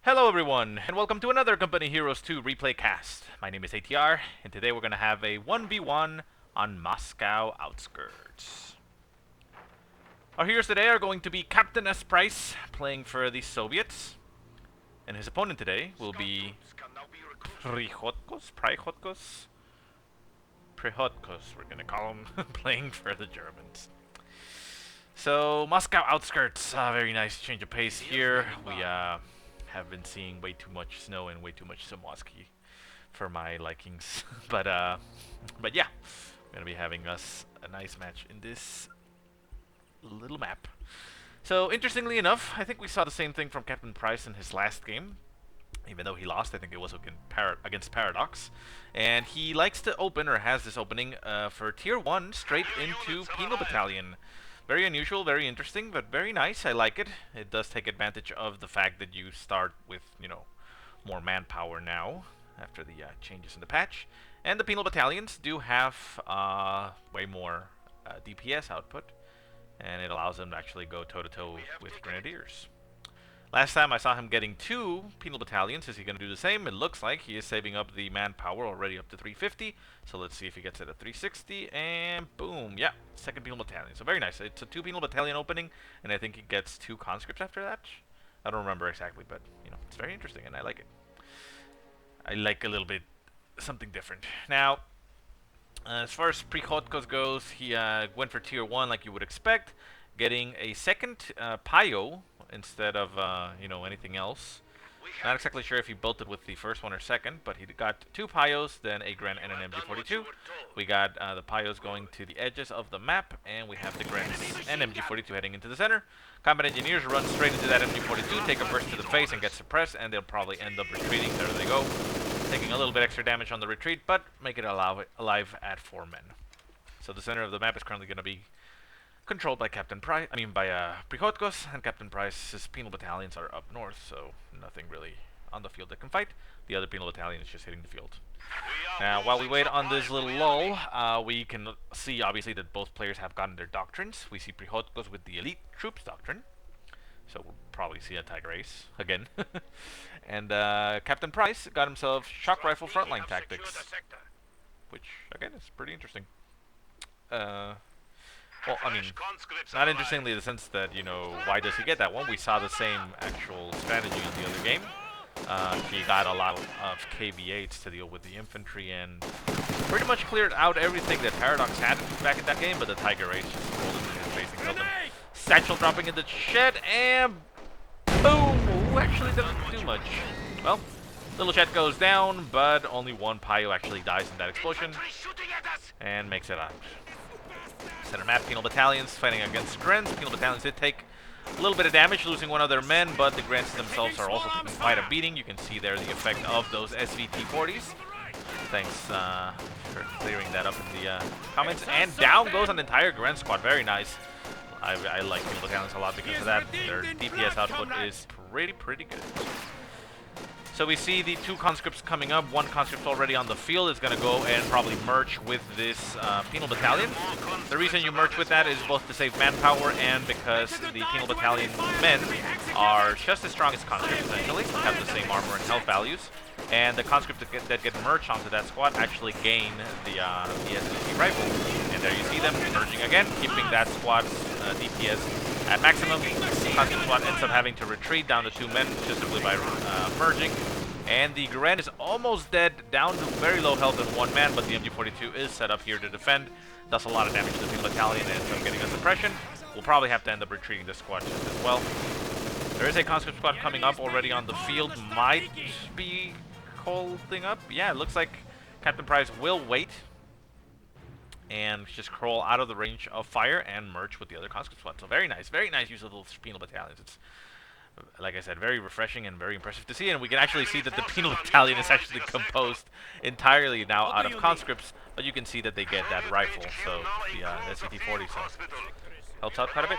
Hello everyone, and welcome to another Company Heroes 2 replay cast. My name is ATR, and today we're going to have a 1v1 on Moscow Outskirts. Our heroes today are going to be CaptainSPrice, playing for the Soviets. And his opponent today will be prihodkos, we're going to call him, playing for the Germans. So, Moscow Outskirts, very nice change of pace here. We have been seeing way too much snow and way too much Samoski for my likings. but yeah, we're gonna be having us a nice match in this little map. So interestingly enough, I think we saw the same thing from Captain Price in his last game. Even though he lost, I think it was against Paradox. And he likes to open, or has this opening, for Tier 1 straight into Penal Battalion. Very unusual, very interesting, but very nice. I like it. It does take advantage of the fact that you start with, you know, more manpower now after the changes in the patch. And the Penal Battalions do have way more DPS output, and it allows them to actually go toe-to-toe with Grenadiers. Last time I saw him getting 2 Penal Battalions. Is he going to do the same? It looks like he is saving up the manpower already up to 350. So let's see if he gets it at 360. And boom. Yeah, second Penal Battalion. So very nice. It's a 2 Penal Battalion opening. And I think he gets 2 conscripts after that. I don't remember exactly, but you know, it's very interesting and I like it. I like a little bit something different. Now, as far as prihodkos goes, he went for Tier 1 like you would expect. Getting a second Pio instead of, you know, anything else. Not exactly sure if he built it with the first one or second, but he got 2 Pios, then a Gren and an MG42. We got the Pios going to the edges of the map, and we have the Grens and MG42 heading into the center. Combat Engineers run straight into that MG42, take a burst to the face and get suppressed, and they'll probably end up retreating. There they go. Taking a little bit extra damage on the retreat, but make it alive at 4 men. So the center of the map is currently going to be controlled by prihodkos, and Captain Price's Penal Battalions are up north, so nothing really on the field that can fight. The other Penal Battalion is just hitting the field. Now, while we wait on this little lull, we can see, obviously, that both players have gotten their doctrines. We see prihodkos with the Elite Troops Doctrine, so we'll probably see a Tiger Ace again. And Captain Price got himself Shock Rifle Frontline Tactics, which, again, is pretty interesting. Well, I mean, not interestingly in the sense that, you know, why does he get that one? We saw the same actual strategy in the other game. He got a lot of KV-8s to deal with the infantry and pretty much cleared out everything that Paradox had back in that game, but the Tiger Ace just rolled into his face and killed him. Satchel dropping in the shed, and boom! Ooh, actually doesn't do much. Well, little shed goes down, but only 1 Pio actually dies in that explosion and makes it out. Center map, Penal Battalions fighting against Grens. Penal Battalions did take a little bit of damage, losing 1 of their men, but the Grens themselves are also taking quite a beating. You can see there the effect of those SVT-40s. Thanks for clearing that up in the comments. And down goes an entire Gren squad. Very nice. I like Penal Battalions a lot because of that. Their DPS output is pretty good. So we see the 2 conscripts coming up. 1 conscript already on the field is going to go and probably merge with this Penal Battalion. The reason you merge with that is both to save manpower and because the Penal Battalion men are just as strong as conscripts, essentially. Have the same armor and health values. And the conscripts that get merged onto that squad actually gain the SVT rifle. And there you see them merging again, keeping that squad's DPS at maximum. The conscript squad ends up having to retreat down to 2 men just simply by merging. And the Gren is almost dead, down to very low health in 1 man, but the MG42 is set up here to defend. Does a lot of damage to the Penal Battalion and ends up getting a suppression. We'll probably have to end up retreating this squad just as well. There is a conscript squad coming up already on the field. Might be holding up. Yeah, it looks like Captain Price will wait and just crawl out of the range of fire and merge with the other conscript squad. So very nice use of those Penal Battalions. It's, like I said, very refreshing and very impressive to see, and we can actually see that the Penal Battalion is actually composed entirely now out of conscripts, but you can see that they get that rifle, so the SVT-40, so helps out quite a bit.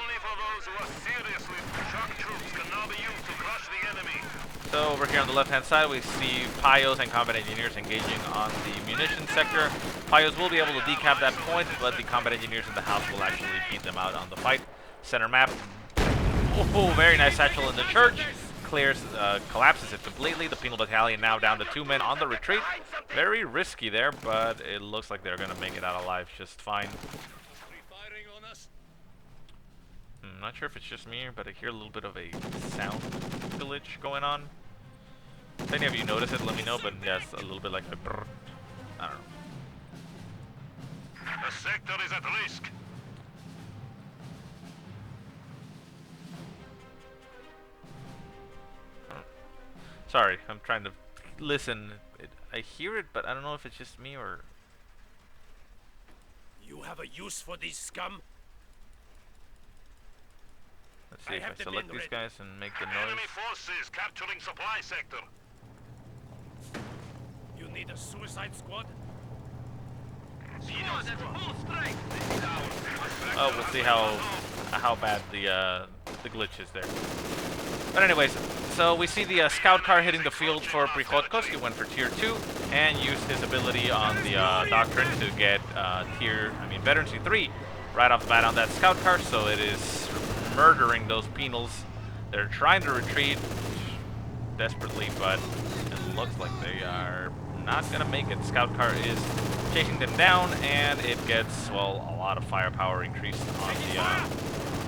So over here on the left-hand side, we see Pios and Combat Engineers engaging on the munitions sector. Pios will be able to decap that point, but the Combat Engineers in the house will actually beat them out on the fight. Center map. Oh, very nice satchel in the church. collapses it completely. The penal battalion now down to 2 men on the retreat. Very risky there, but it looks like they're going to make it out alive just fine. I'm not sure if it's just me, but I hear a little bit of a sound glitch going on. If any of you notice it, let me know, but yes, a little bit like a brrr. I don't know. The sector is at risk. Sorry, I'm trying to listen. I hear it, but I don't know if it's just me or... You have a use for these scum? Let's see if I select these guys and make the noise. Enemy forces capturing supply sector. You need a suicide squad? Oh, we'll see how bad the glitch is there. But anyways, so we see the scout car hitting the field for prihodkos. He went for tier 2 and used his ability on the Doctrine to get veterancy 3 right off the bat on that scout car. So it is murdering those penals. They're trying to retreat desperately, but it looks like they are not gonna make it. Scout car is chasing them down, and it gets, well, a lot of firepower increased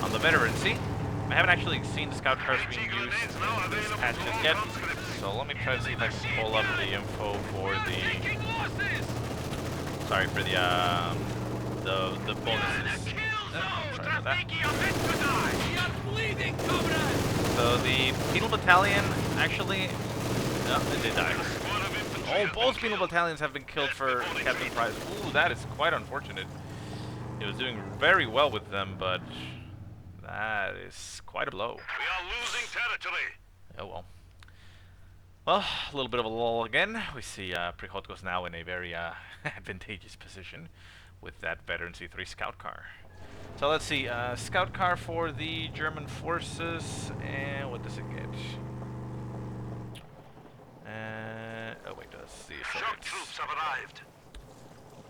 on the veterancy. I haven't actually seen the scout cars being used in this patch just yet, so let me try to see if I can pull up the info for the bonuses. Sorry about that. So the penal battalion actually, no, they did die. Oh, both penal battalions have been killed for Captain Price. Ooh, that is quite unfortunate. He was doing very well with them, but that is quite a blow. We are losing territory. Oh well. Well, a little bit of a lull again. We see prihodkos now in a very advantageous position with that veterancy 3 scout car. So let's see, scout car for the German forces, and what does it get? Oh wait, let's see. So Shock troops have arrived.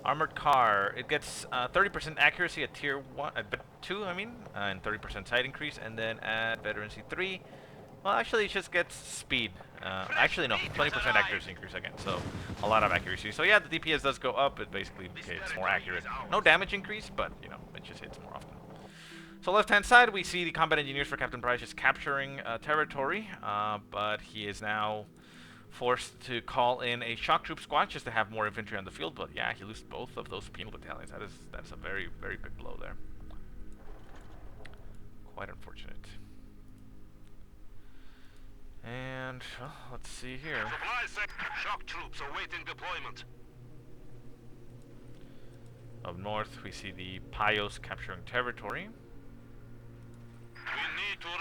Armored car, it gets 30% accuracy at tier 2, and 30% sight increase, and then at veterancy 3, well, actually it just gets speed. Actually no, 20% accuracy increase again, so a lot of accuracy. So yeah, the DPS does go up, it basically gets more accurate. No damage increase, but you know, it just hits more often. So left hand side, we see the combat engineers for Captain Price just capturing territory, but he is now forced to call in a shock troop squad just to have more infantry on the field. But yeah, he lost both of those penal battalions. That's a very, very big blow there. Quite unfortunate. And well, let's see here. Shock troops awaiting deployment. Up north, we see the Pios capturing territory.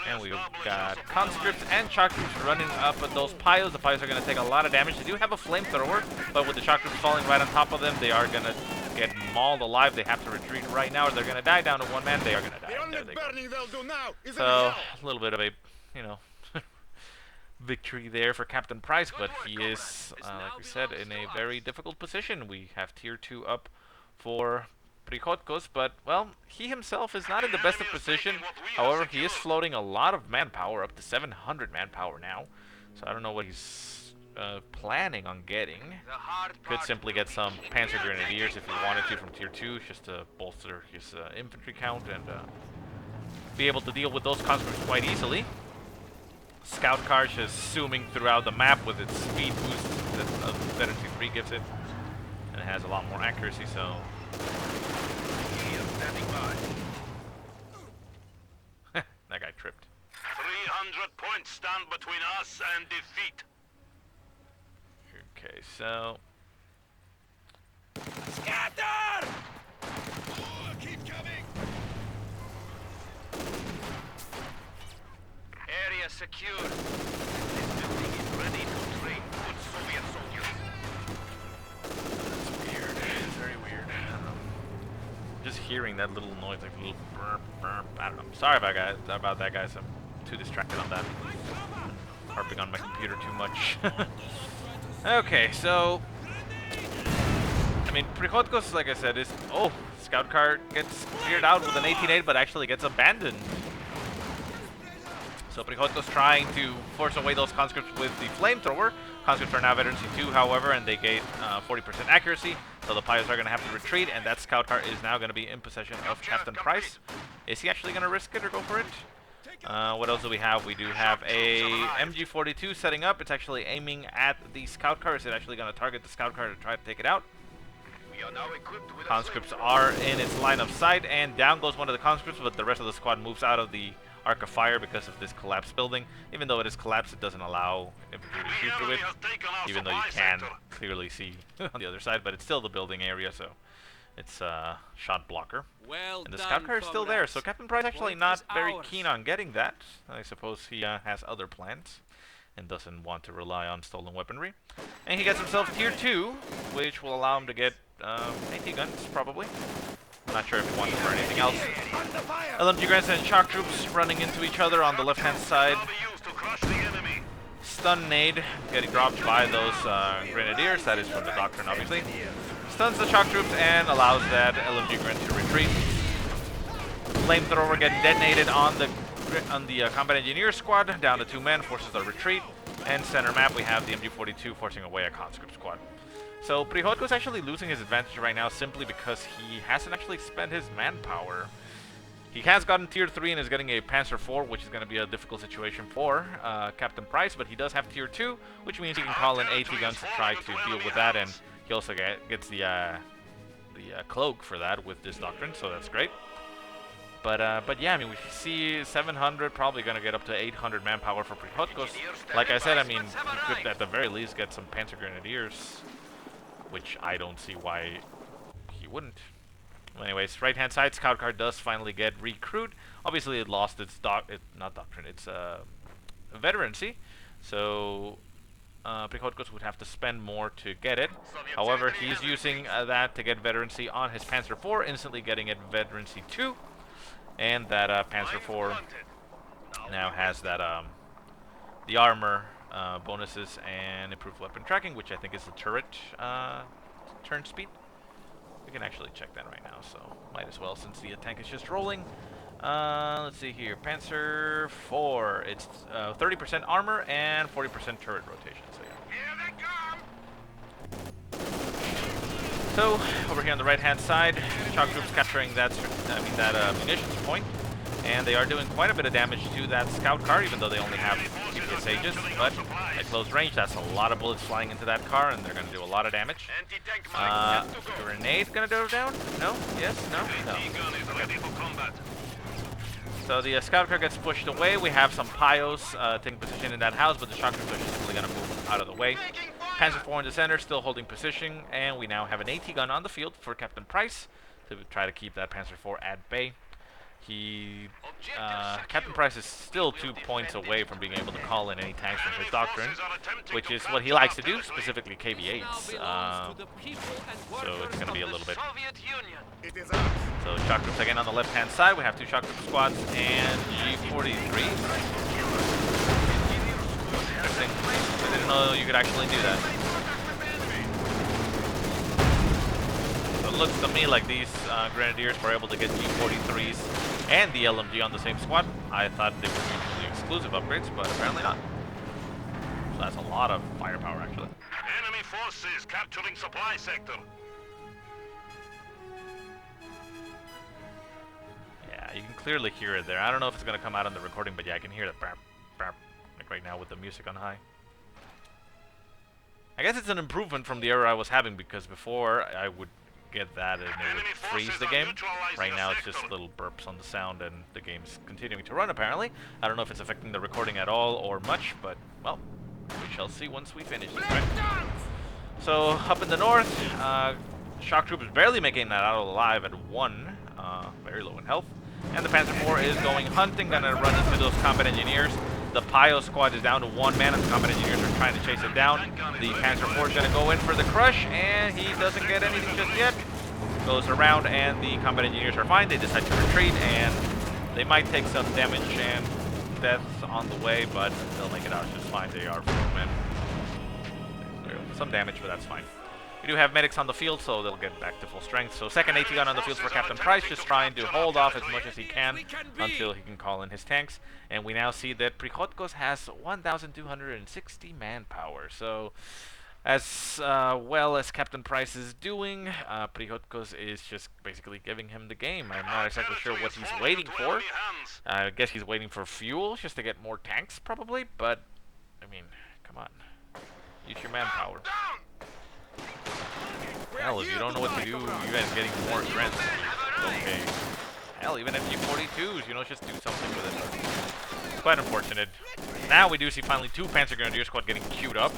And we've got conscripts and shock troops running up at those Pios. The Pios are going to take a lot of damage. They do have a flamethrower, but with the shock troops falling right on top of them, they are going to get mauled alive. They have to retreat right now, or they're going to die down to 1 man. They are going to die. There they go. So, a little bit of a, you know, victory there for Captain Price, but he is, like we said, in a very difficult position. We have tier 2 up for prihodkos, but, well, he himself is not in the best of position. However, he is floating a lot of manpower, up to 700 manpower now. So I don't know what he's planning on getting. Could simply get some Panzer Grenadiers if he wanted to from tier 2, just to bolster his infantry count and be able to deal with those conscripts quite easily. Scout car just zooming throughout the map with its speed boost that veterancy 3 gives it. And it has a lot more accuracy, so... That guy tripped. 300 points stand between us and defeat. Okay, so... Scatter! Oh, keep coming! Area secure. This building is ready to train good Soviet soldiers. That's weird. Very weird. I don't know. Just hearing that little noise, like a little burp, burp. I don't know. Sorry about that, guys. I'm too distracted on that. Harping on my computer too much. Okay, so... I mean, prihodkos, like I said, is... Oh, scout car gets cleared out with an 18-8, but actually gets abandoned. So Prihodkos trying to force away those conscripts with the flamethrower. Conscripts are now veterancy 2, however, and they gain 40% accuracy. So the Pios are going to have to retreat, and that scout car is now going to be in possession of Captain Price. Is he actually going to risk it or go for it? What else do we have? We do have a MG42 setting up. It's actually aiming at the scout car. Is it actually going to target the scout car to try to take it out? We are now equipped with Conscripts are in its line of sight, and down goes one of the conscripts, but the rest of the squad moves out of the arc of fire because of this collapsed building. Even though it is collapsed, it doesn't allow infantry to shoot through it, even though you can clearly see on the other side, but it's still the building area, so it's a shot blocker. Well And the done, scout car is still there, so comrades. Captain Price actually Point not is very ours. keen on getting that. I suppose he has other plans and doesn't want to rely on stolen weaponry. And he gets himself tier 2, which will allow him to get AT guns, probably. I'm not sure if he wants them for anything else. Under fire! LMG grants and shock troops running into each other on the left-hand side. now be used to crush the enemy. Stun nade getting dropped by those grenadiers. That is from the Doctrine, obviously. Stuns the shock troops and allows that LMG grunt to retreat. Flamethrower getting detonated on the combat engineer squad, down to 2 men, forces a retreat. And center map, we have the MG42 forcing away a conscript squad. So Prihodkos is actually losing his advantage right now simply because he hasn't actually spent his manpower. He has gotten tier 3 and is getting a Panzer IV, which is going to be a difficult situation for Captain Price, but he does have tier 2, which means he can call in AT guns to try to deal with that, and he also gets the cloak for that with this Doctrine, so that's great. But yeah, I mean, we see 700, probably going to get up to 800 manpower for Prihodkos. Like I said, I mean, he could at the very least get some Panzer Grenadiers, which I don't see why he wouldn't. Well, anyways, right-hand side, scout car does finally get recruit. Obviously, it lost its not doctrine, its veterancy. So Prihodkos would have to spend more to get it. However, he's using that to get veterancy on his Panzer IV, instantly getting it veterancy 2. And that Panzer IV now has that the armor bonuses and improved weapon tracking, which I think is the turret turn speed. We can actually check that right now, so might as well since the tank is just rolling. Let's see here, Panzer IV. It's 30% armor and 40% turret rotation. So yeah. Here they come. So over here on the right-hand side, shock troops capturing that munitions point, and they are doing quite a bit of damage to that scout car, even though they only have GPS Aegis. But at close range, that's a lot of bullets flying into that car, and they're going to do a lot of damage. Anti-tank mine set to go. Grenade going to go down? No? Yes? No? No. Gun is ready for combat. So the scout car gets pushed away. We have some Pios taking position in that house, but the shock troops are just simply going to move out of the way. Panzer IV in the center, still holding position, and we now have an AT gun on the field for Captain Price to try to keep that Panzer IV at bay. Captain Price is still 2 points away from being able to call in any tanks from his Doctrine, which is what he likes to do, specifically KV-8s. So it's going to be a little bit. Soviet Union. It is ours. So shock troops again on the left-hand side. We have 2 shock troop squads and G43s. Interesting. I didn't know you could actually do that. So it looks to me like these Grenadiers were able to get G43s and the LMG on the same squad. I thought they were mutually exclusive upgrades, but apparently not. So that's a lot of firepower, actually. Enemy forces capturing supply sector. Yeah, you can clearly hear it there. I don't know if it's going to come out on the recording, but yeah, I can hear the brap, brap, like right now with the music on high. I guess it's an improvement from the error I was having, because before I would get that and it would freeze the game. Right now it's just little burps on the sound and the game's continuing to run apparently. I don't know if it's affecting the recording at all or much, but well, we shall see once we finish this, right? So up in the north, shock troop is barely making that out alive at 1, very low in health. And the Panzer IV is going hunting, gonna run into those combat engineers. The Pio squad is down to 1 man, and the combat engineers are trying to chase it down. The Panzer IV is going to go in for the crush, and he doesn't get anything just yet. Goes around, and the combat engineers are fine. They decide to retreat, and they might take some damage and death on the way, but they'll make it out just fine. They are 4 men. Some damage, but that's fine. We do have medics on the field, so they'll get back to full strength. So second AT gun on the field for Captain Price, just trying to hold off as much as he can until he can call in his tanks. And we now see that Prihodkos has 1,260 manpower. So as well as Captain Price is doing, Prihodkos is just basically giving him the game. I'm not exactly sure what he's waiting for. I guess he's waiting for fuel just to get more tanks, probably. But, I mean, come on. Use your manpower. Hell, if you don't know what to do, you guys getting more strength. Okay. Hell, even MG42s, you know, just do something with it. It's quite unfortunate. Now we do see finally 2 Panzer Grenadier squad getting queued up,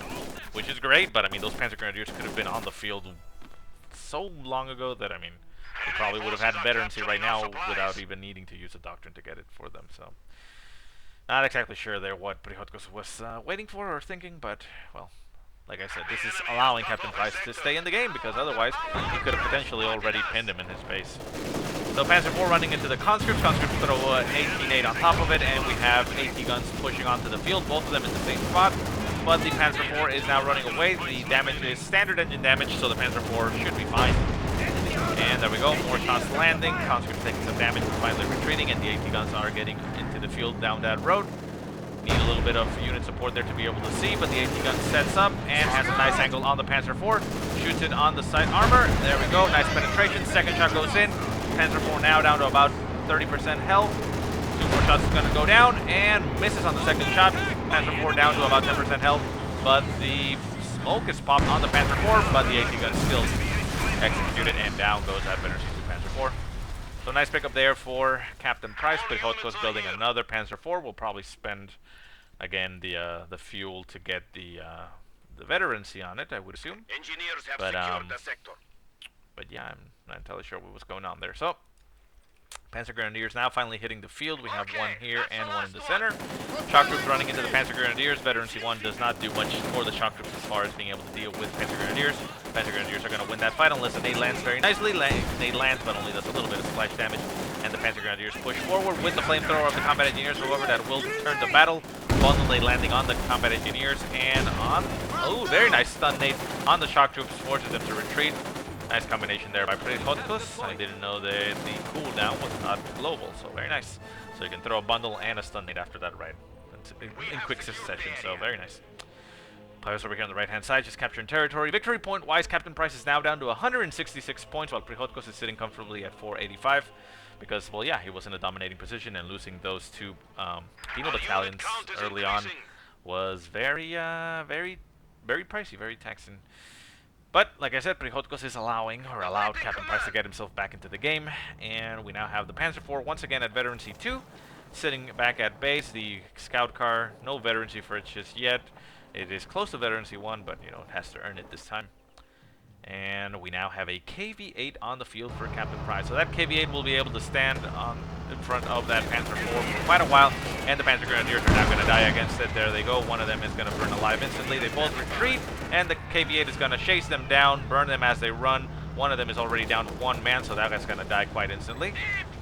which is great, but I mean, those Panzer Grenadiers could have been on the field so long ago that, I mean, we probably would have had veterancy right now without even needing to use a Doctrine to get it for them, so. Not exactly sure there what Prihodkos was waiting for or thinking, but, well. Like I said, this is allowing Captain Price to stay in the game, because otherwise he could have potentially already pinned him in his base. So Panzer IV running into the conscripts. Conscripts throw an 18-8 on top of it, and we have AT guns pushing onto the field, both of them in the same spot. But the Panzer IV is now running away. The damage is standard engine damage, so the Panzer IV should be fine. And there we go, more shots landing. Conscripts taking some damage, but finally retreating, and the AT guns are getting into the field down that road. Need a little bit of unit support there to be able to see, but the AT gun sets up and has a nice angle on the Panzer IV. Shoots it on the side armor. There we go, nice penetration. Second shot goes in. Panzer IV now down to about 30% health. 2 more shots is going to go down and misses on the second shot. Panzer IV down to about 10% health, but the smoke is popped on the Panzer IV, but the AT gun still executed, and down goes that Veteran C2 Panzer IV. So nice pickup there for Captain Price. Prihodkos building another Panzer IV. We'll probably spend again the fuel to get the veterancy on it, I would assume. Engineers have secured the sector. But yeah, I'm not entirely sure what was going on there. So Panzer Grenadiers now finally hitting the field. We have one here and one in the center. Shock troops running into the Panzer Grenadiers. Veteran C1 does not do much for the shock troops as far as being able to deal with Panzer Grenadiers. Panzer Grenadiers are going to win that fight unless the nade lands very nicely. Nade lands, but only does a little bit of splash damage. And the Panzer Grenadiers push forward with the flamethrower of the combat engineers. However, that will turn the battle. Bundle nade landing on the combat engineers and on... Oh, very nice stun nade on the shock troops. Forces them to retreat. Nice combination there by Prihodkos. I didn't know that the cooldown was not global, so very nice. So you can throw a bundle and a stun nade after that, right? In quick succession, so very nice. Players over here on the right-hand side just capturing territory. Victory point-wise, Captain Price is now down to 166 points, while Prihodkos is sitting comfortably at 485. Because, well, yeah, he was in a dominating position, and losing those 2 penal battalions early on was very pricey, very taxing. But, like I said, Prihodkos is allowed Captain Price to get himself back into the game, and we now have the Panzer IV once again at Veterancy 2, sitting back at base. The scout car, no veterancy for it just yet. It is close to Veterancy 1, but, you know, it has to earn it this time. And we now have a KV-8 on the field for Captain Price. So that KV-8 will be able to stand in front of that Panzer IV for quite a while. And the Panzer Grenadiers are now going to die against it. There they go. One of them is going to burn alive instantly. They both retreat. And the KV-8 is going to chase them down, burn them as they run. One of them is already down to 1 man, so that guy's going to die quite instantly.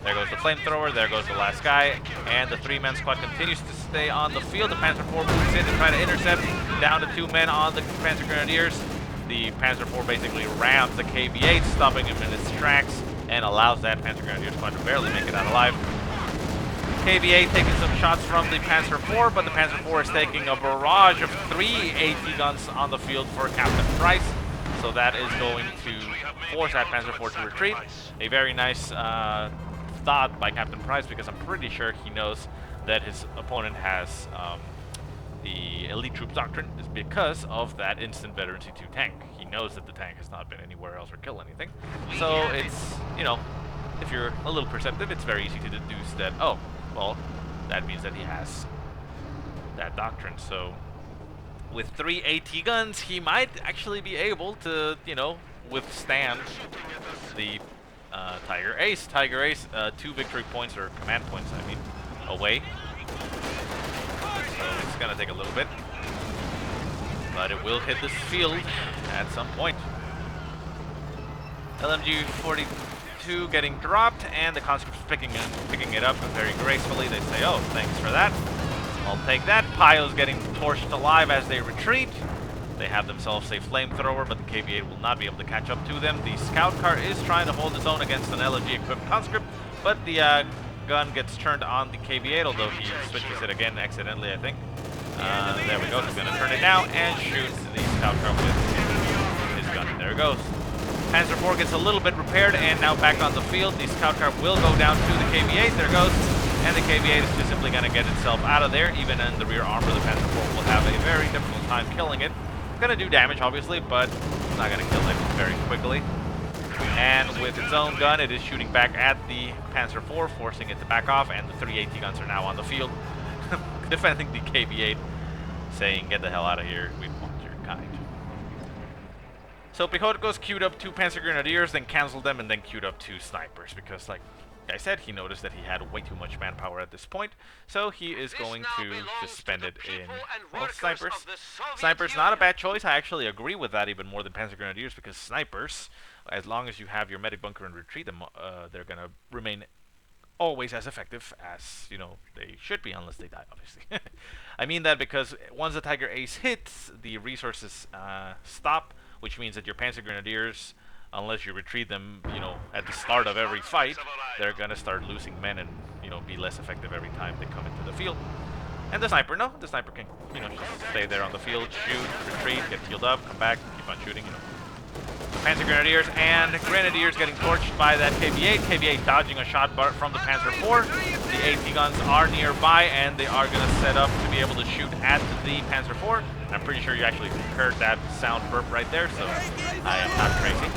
There goes the flamethrower. There goes the last guy. And the 3-man squad continues to stay on the field. The Panzer IV moves in to try to intercept. Down to 2 men on the Panzer Grenadiers. The Panzer IV basically rams the KV-8, stopping him in its tracks, and allows that Panzer Grenadier squad to barely make it out alive. KV-8 taking some shots from the Panzer IV, but the Panzer IV is taking a barrage of 3 AT guns on the field for Captain Price. So that is going to force that Panzer IV to retreat. A very nice thought by Captain Price, because I'm pretty sure he knows that his opponent has the Elite Troops Doctrine, is because of that instant Veteran C2 tank. He knows that the tank has not been anywhere else or killed anything. So it's, you know, if you're a little perceptive, it's very easy to deduce that, oh, well, that means that he has that Doctrine. So with 3 AT guns, he might actually be able to, you know, withstand the Tiger Ace. Tiger Ace, 2 victory points, or command points, I mean, away. So it's going to take a little bit, but it will hit this field at some point. LMG 42 getting dropped, and the conscripts picking it up very gracefully. They say, oh, thanks for that. I'll take that. Pio's getting torched alive as they retreat. They have themselves a flamethrower, but the KV-8 will not be able to catch up to them. The scout car is trying to hold its own against an LMG-equipped conscript, but the gun gets turned on the KV-8, although he switches it again accidentally, I think. There we go. He's going to turn it now and shoot the scout car with his gun. There it goes. Panzer IV gets a little bit repaired and now back on the field. The scout car will go down to the KV-8. There it goes. And the KV-8 is just simply going to get itself out of there. Even in the rear armor, the Panzer IV will have a very difficult time killing it. Going to do damage, obviously, but it's not going to kill it very quickly. And with its own gun, it is shooting back at the Panzer IV, forcing it to back off, and the 3 AT guns are now on the field, defending the KV-8, saying, "Get the hell out of here, we want your kind." So prihodkos queued up 2 Panzer Grenadiers, then canceled them, and then queued up 2 snipers, because, like I said, he noticed that he had way too much manpower at this point, so he is going to just spend it in, well, snipers. Snipers, not a bad choice. I actually agree with that even more than Panzer Grenadiers, because snipers, as long as you have your medic bunker and retreat them, they're going to remain always as effective as, you know, they should be, unless they die, obviously. I mean that because once the Tiger Ace hits, the resources stop, which means that your Panzer Grenadiers, unless you retreat them, you know, at the start of every fight, they're gonna start losing men and, you know, be less effective every time they come into the field. And the sniper, no, the sniper can, you know, just stay there on the field, shoot, retreat, get healed up, come back, keep on shooting, you know. Panzer Grenadiers and Grenadiers getting torched by that KV-8. KV-8 dodging a shot from the Panzer IV. The AT guns are nearby and they are going to set up to be able to shoot at the Panzer IV. And I'm pretty sure you actually heard that sound burp right there, so I am not crazy.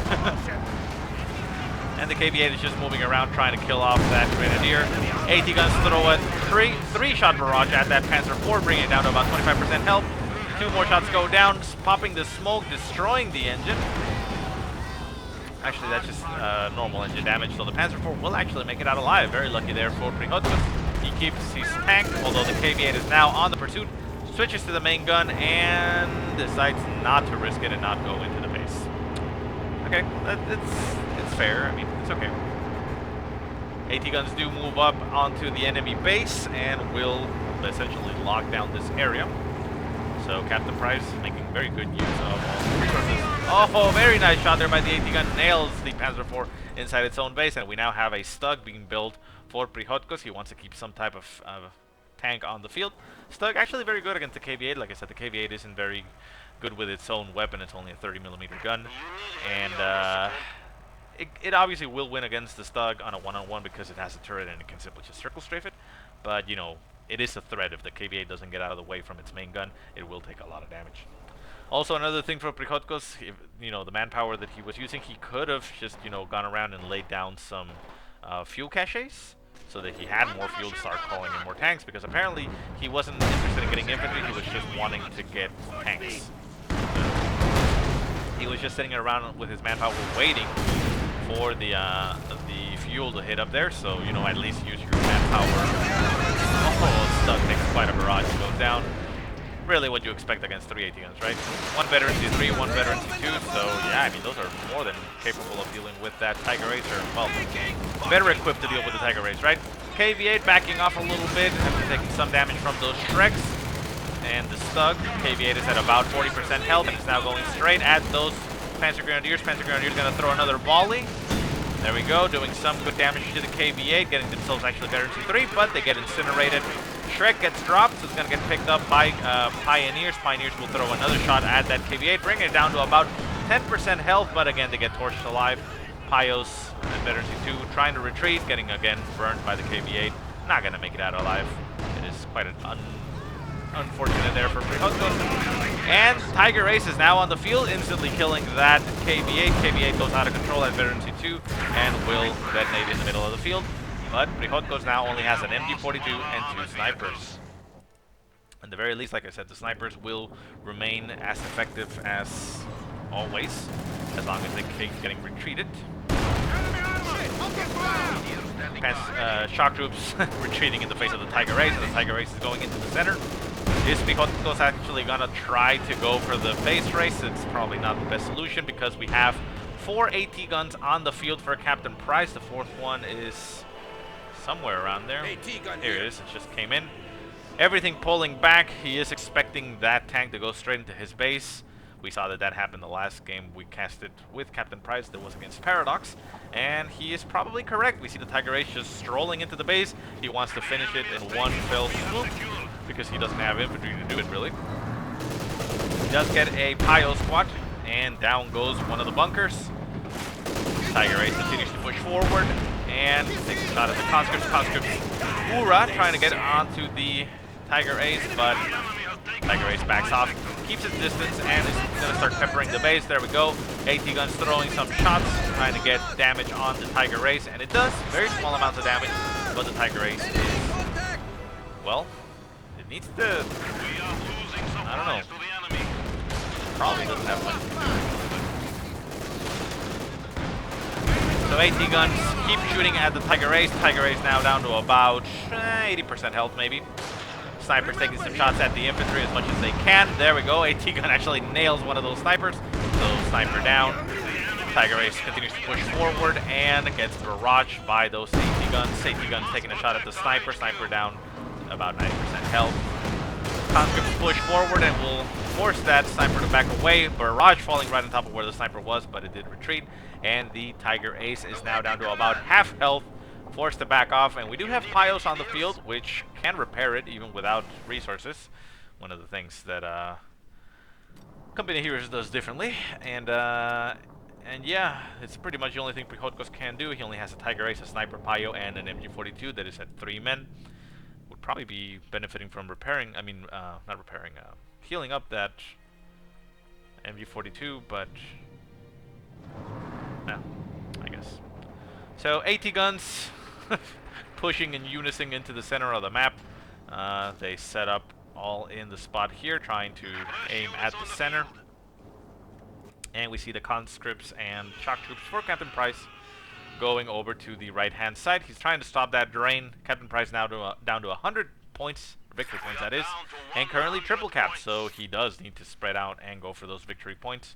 And the KV-8 is just moving around trying to kill off that Grenadier. AT guns throw a three-shot barrage at that Panzer IV, bringing it down to about 25% health. 2 more shots go down, popping the smoke, destroying the engine. Actually, that's just normal engine damage, so the Panzer IV will actually make it out alive. Very lucky there for prihodkos. He keeps his tank, although the KV-8 is now on the pursuit. Switches to the main gun and decides not to risk it and not go into the base. Okay, it's fair. I mean, it's okay. AT guns do move up onto the enemy base and will essentially lock down this area. So CaptainSPrice making very good use of all the resources. Oh, very nice shot there by the AT gun. Nails the Panzer IV inside its own base, and we now have a Stug being built for prihodkos. He wants to keep some type of tank on the field. Stug actually very good against the KV-8. Like I said, the KV-8 isn't very good with its own weapon. It's only a 30mm gun, and it obviously will win against the Stug on a one-on-one because it has a turret and it can simply just circle strafe it. But you know, it is a threat. If the KV-8 doesn't get out of the way from its main gun, it will take a lot of damage. Also, another thing for prihodkos, you know, the manpower that he was using, he could have just, you know, gone around and laid down some fuel caches so that he had more fuel to start calling in more tanks, because apparently he wasn't interested in getting infantry, he was just wanting to get tanks. He was just sitting around with his manpower waiting for the fuel to hit up there, so, you know, at least use your manpower. Oh, Stug takes quite a barrage and goes down. Really what you expect against 3 AT guns, right? 1 veteran C3, 1 veteran C2, so yeah, I mean, those are more than capable of dealing with that Tiger Ace, or, well, better equipped to deal with the Tiger Ace, right? KV-8 backing off a little bit, after taking some damage from those Shreks. And the Stug, KV-8 is at about 40% health, and is now going straight at those Panzer Grenadiers. Panzer Grenadiers gonna throw another volley. There we go, doing some good damage to the KV-8, getting themselves actually better than C3, but they get incinerated. Shrek gets dropped, so it's going to get picked up by Pioneers. Pioneers will throw another shot at that KV-8, bringing it down to about 10% health, but again, they get torched alive. Pios and veteran C2 trying to retreat, getting again burned by the KV-8. Not going to make it out alive. It is quite an unfortunate there for prihodkos. And Tiger Ace is now on the field, instantly killing that KV-8. KV-8 goes out of control at veteran C2 and will detonate in the middle of the field. But prihodkos now only has an MG42 and 2 snipers. At the very least, like I said, the snipers will remain as effective as always, as long as they keep getting retreated. Shock troops retreating in the face of the Tiger Ace, and the Tiger Ace is going into the center. Is prihodkos actually gonna try to go for the base race? It's probably not the best solution because we have 4 AT guns on the field for CaptainSPrice. The 4th one is somewhere around there. Here it is, it just came in. Everything pulling back. He is expecting that tank to go straight into his base, We saw that happened the last game we casted with Captain Price that was against Paradox, and he is probably correct. We see the Tiger Ace just strolling into the base. He wants to finish it in one fell swoop because he doesn't have infantry to do it really. He does get a Pio squat, and down goes one of the bunkers. Tiger Ace continues to push forward and takes a shot at the conscripts. Conscripts Ura trying to get onto the Tiger Ace, but Tiger Ace backs off, keeps his distance, and is going to start peppering the base. There we go. AT guns throwing some shots, trying to get damage on the Tiger Ace, and it does. Very small amounts of damage, but the Tiger Ace is, well, it needs to, I don't know, probably doesn't have much. So AT guns keep shooting at the Tiger Ace. Tiger Ace now down to about 80% health maybe. Snipers taking some shots at the infantry as much as they can. There we go. AT gun actually nails one of those snipers. So sniper down. Tiger Ace continues to push forward and gets barraged by those AT guns. AT guns taking a shot at the sniper. Sniper down about 90% health. Conscripts push forward and will force that sniper to back away. Barrage falling right on top of where the sniper was, but it did retreat. And the Tiger Ace is now down to about half health, forced to back off. And we do have Pios on the field, which can repair it even without resources. One of the things that Company Heroes does differently. And yeah, it's pretty much the only thing prihodkos can do. He only has a Tiger Ace, a Sniper Pio, and an MG42 that is at 3 men. Would probably be benefiting from repairing, not repairing, healing up that MG42, but no, I guess. So AT guns pushing in unison into the center of the map. They set up all in the spot here, trying to aim at the center. And we see the conscripts and shock troops for Captain Price going over to the right-hand side. He's trying to stop that drain. Captain Price now down to 100 points, victory points that is, and currently triple capped, so he does need to spread out and go for those victory points.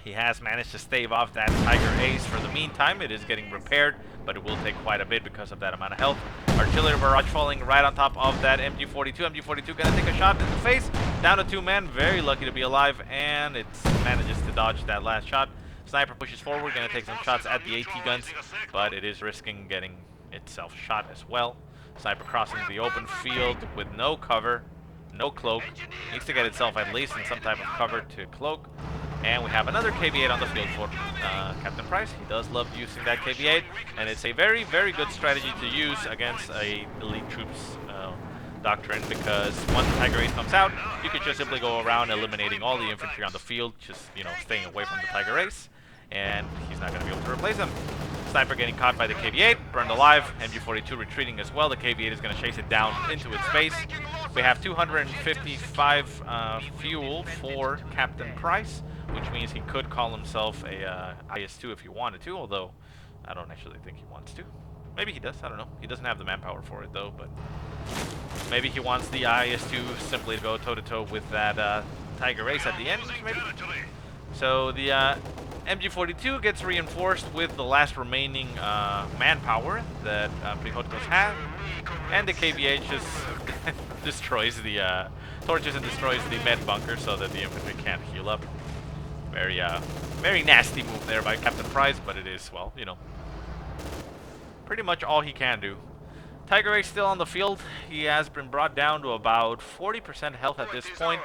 He has managed to stave off that Tiger Ace for the meantime. It is getting repaired, but it will take quite a bit because of that amount of health. Artillery barrage falling right on top of that MG42. MG42 gonna take a shot in the face. Down to 2 men, very lucky to be alive, and it manages to dodge that last shot. Sniper pushes forward, gonna take some shots at the AT guns, but it is risking getting itself shot as well. Sniper crossing the open field with no cover, no cloak. Needs to get itself at least in some type of cover to cloak. And we have another KV-8 on the field for Captain Price. He does love using that KV-8, and it's a very, very good strategy to use against a elite troops doctrine, because once the Tiger Ace comes out, you can just simply go around eliminating all the infantry on the field, just, you know, staying away from the Tiger Ace, and he's not going to be able to replace him. Sniper getting caught by the KV-8, burned alive. MG42 retreating as well. The KV-8 is going to chase it down into its base. We have 255 fuel for Captain Price, which means he could call himself a IS-2 if he wanted to, although I don't actually think he wants to. Maybe he does, I don't know. He doesn't have the manpower for it though, but maybe he wants the IS-2 simply to go toe-to-toe with that Tiger Ace at the end, maybe? So the MG42 gets reinforced with the last remaining manpower that prihodkos have, and the KV-8 just destroys the torches and destroys the med bunker so that the infantry can't heal up. Very very nasty move there by Captain Price, but it is, well, you know, pretty much all he can do. Tiger Ace still on the field. He has been brought down to about 40% health at this point.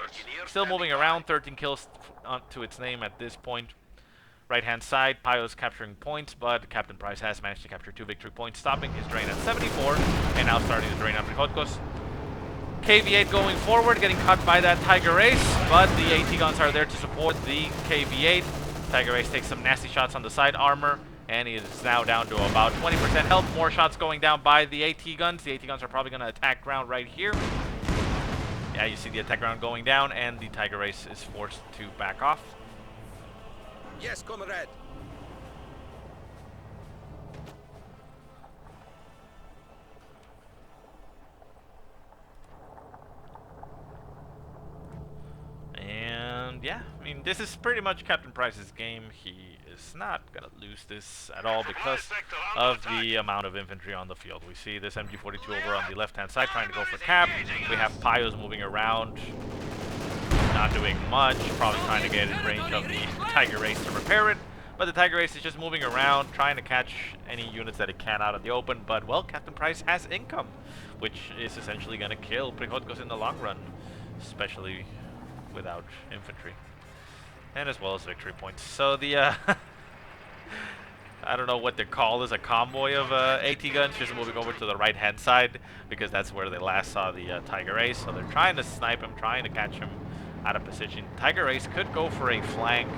Still moving around, 13 kills to its name at this point. Right-hand side, Pio's capturing points, but Captain Price has managed to capture 2 victory points, stopping his drain at 74, and now starting to drain on prihodkos. KV-8 going forward, getting caught by that Tiger Ace, but the AT guns are there to support the KV-8. Tiger Ace takes some nasty shots on the side armor, and he is now down to about 20% health. More shots going down by the AT guns. The AT guns are probably going to attack ground right here. Yeah, you see the attack ground going down, and the Tiger Ace is forced to back off. Yes, comrade. And yeah, I mean, this is pretty much Captain Price's game. He is not going to lose this at all because of the amount of infantry on the field. We see this MG42 over on the left-hand side trying to go for cap. We have Pios moving around. not doing much, probably trying to get in range of the Tiger Race to repair it. But the Tiger Race is just moving around, trying to catch any units that it can out of the open. But, well, Captain Price has income, which is essentially going to kill Prihodkos in the long run, especially without infantry. And as well as victory points. So the, I don't know what they're called as a convoy of AT guns, just moving over to the right-hand side, because that's where they last saw the Tiger Ace. So they're trying to snipe him, trying to catch him out of position. Tiger Ace could go for a flank,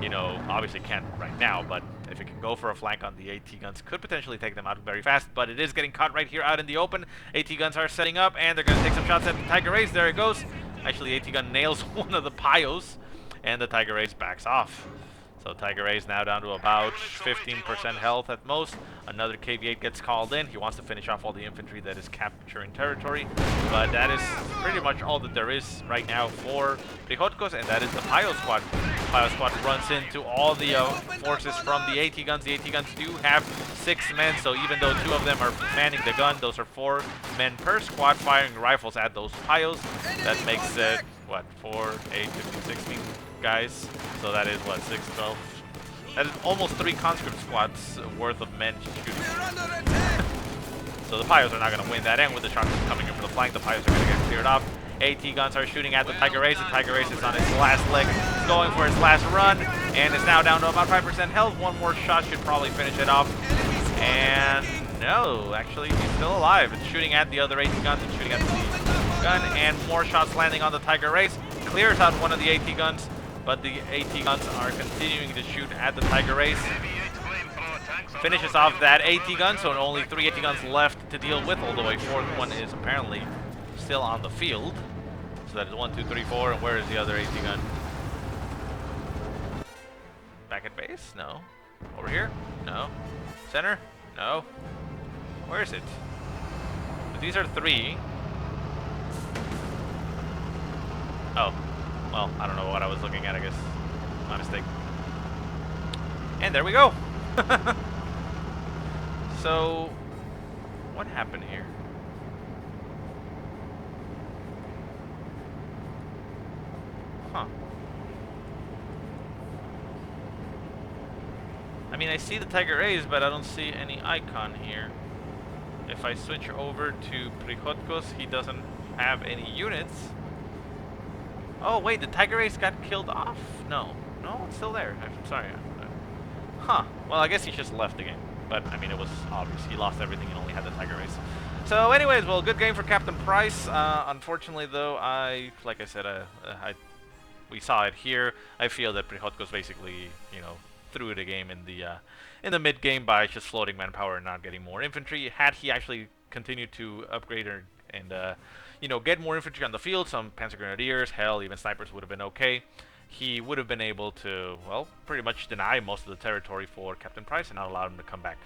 you know, obviously can't right now, but if it can go for a flank on the AT guns, could potentially take them out very fast. But it is getting caught right here out in the open. AT guns are setting up, and they're going to take some shots at the Tiger Ace. There it goes. Actually, AT gun nails one of the Pios, and the Tiger Ace backs off. So Tiger Ace now down to about 15% health at most. Another KV-8 gets called in. He wants to finish off all the infantry that is capturing territory. But that is pretty much all that there is right now for Prihodkos, and that is the Pio squad. Pio squad runs into all the forces from the AT guns. The AT guns do have 6 men, so even though 2 of them are manning the gun, those are 4 men per squad firing rifles at those Pios. That makes it, what, 4, 8, 15, 16 guys. So that is, what, 6, 12? That is almost 3 conscript squads worth of men shooting. So the Pios are not going to win that, and with the shots coming in from the flank, the Pios are going to get cleared off. AT guns are shooting at the Tiger Ace. The Tiger Ace is on its last leg, going for its last run, and is now down to about 5% health. One more shot should probably finish it off. And no, actually, he's still alive. It's shooting at the other AT guns. It's shooting at the gun, and more shots landing on the Tiger Ace. Clears out one of the AT guns, but the AT guns are continuing to shoot at the Tiger Ace. Finishes off that AT gun, so only 3 AT guns left to deal with, although a 4th one is apparently still on the field. So that is 1, 2, 3, 4, and where is the other AT gun? Back at base? No. Over here? No. Center? No. Where is it? But these are 3. Oh. Well, I don't know what I was looking at, I guess. My mistake. And there we go! So, what happened here? Huh. I mean, I see the Tiger Ace, but I don't see any icon here. If I switch over to Prihodkos, he doesn't have any units. Oh, wait, the Tiger Ace got killed off? No. No, it's still there. I'm sorry. Huh. Well, I guess he just left the game. But, I mean, it was obvious. He lost everything and only had the Tiger Ace. So, anyways, well, good game for Captain Price. Unfortunately, though, like I said, we saw it here. I feel that Prihodkos basically, you know, threw the game in the mid game by just floating manpower and not getting more infantry. Had he actually continued to upgrade and you know, get more infantry on the field, some Panzer Grenadiers, hell, even snipers would have been okay. He would have been able to, well, pretty much deny most of the territory for Captain Price and not allow him to come back.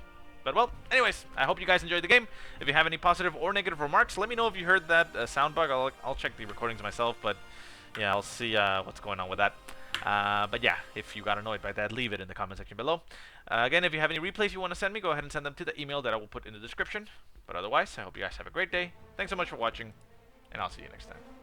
But, well, anyways, I hope you guys enjoyed the game. If you have any positive or negative remarks, let me know if you heard that sound bug. I'll check the recordings myself, but yeah, I'll see what's going on with that. But yeah, if you got annoyed by that, leave it in the comment section below. Again, if you have any replays you want to send me, go ahead and send them to the email that I will put in the description. But otherwise, I hope you guys have a great day. Thanks so much for watching, and I'll see you next time.